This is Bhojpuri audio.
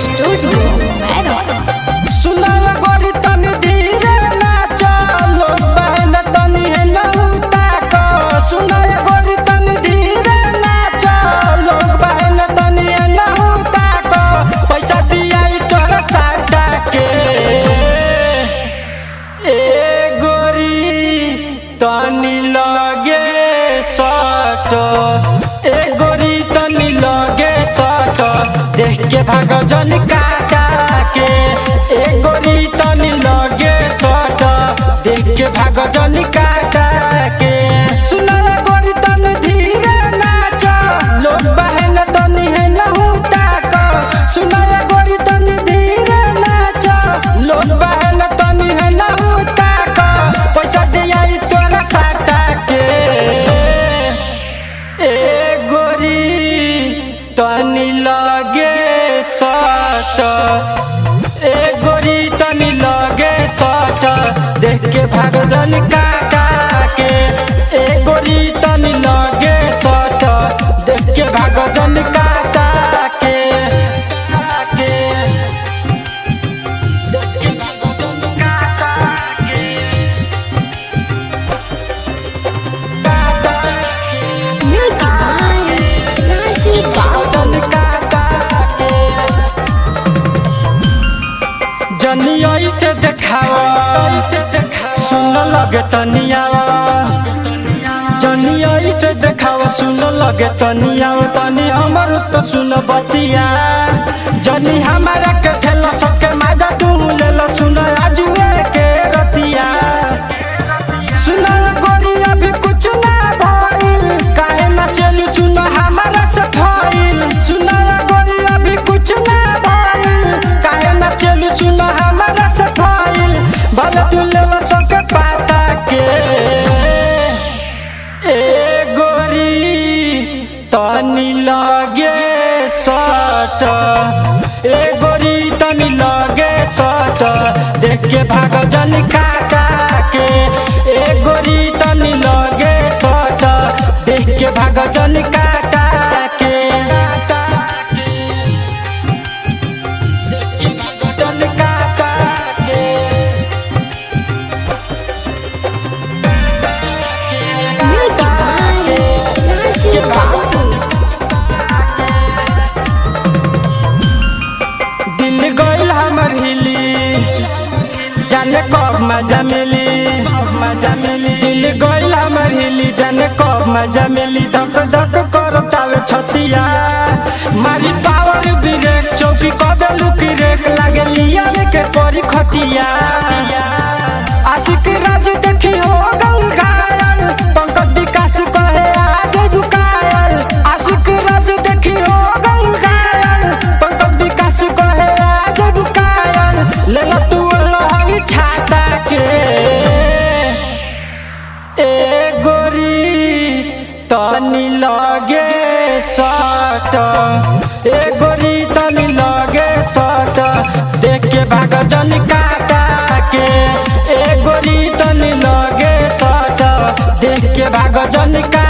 स्टूडियो मैरन। सुना गोरी तनी धीरे नाच लोग बहन तनी है नहुता को। सुना गोरी तनी धीरे नाच लोग बहन तनी है नहुता को। पैसा दिया तोरा साटा के ए गोरी तनी लगे सट। ए गोरी तनी लगे सट देख के भाग जन काटा के। ए गोरी तनी लगे सट देख के भाग जन काटा के। सुना गोरी तनी धीरे नाच लोग बहन तनी है नहुता को। सुना गोरी तनी धीरे नाच लोग बहन तनी है नहुता को। पैसा दिया तोरा साटा के ए गोरी तनी लगे सट। ए गोरी तनी लगे सट देख के भाग जन काटा के। ए गोरी तनी लगे सट देख के भाग जन काटा के। देख के भाग जन काटा के। म्यूजिक बाय राजीव बाबू। जनिया से देखावा सुन लगे तनिया। जनिया से देखावा सुन लगे तनिया। तनी हमर तो सुन बतिया। जनी हमारा के ठेला सबके माजा तू ले लो। सुन आजुए के रतिया। सुन गोरी अभी कुछ ना भइल काहे ना चलू। सुन हमारा से भइल। सुन गोरी अभी कुछ ना भइल काहे ना चलू। सुन हमारा से भइल भले तू ले लो सबके पाता के। ए गोरी तनी लगे सट। ए गोरी तनी लगे सट देख के भाग जन काटा के। ए गोरी तनी लगे सट देख के भाग जन काटा के। देख के भाग जन काटा के। म्यूजिक बाय राजीव बाबू। दिल गइल हमर हिली जाने कब मजा मिली। दिल गइल हमर हिली जाने कब मजा मिली। धक धक करतावे छतिया मारी पावर ब्रेक चौकी कदलू की रेक लागे लिया के परी खटिया। आशिक राज देखी हो गल घायल पंकज विकास कहे आगे झुकायल। आशिक राज देखी हो गल घायल पंकज विकास कहे आगे झुकायल। ले लो तू लहरी छाता के। ए गोरी तनी लगे सट। ए गोरी तनी लगे सट देख के भाग जन काटा के। ए गोरी तनी लगे सट देख के भाग जन काटा।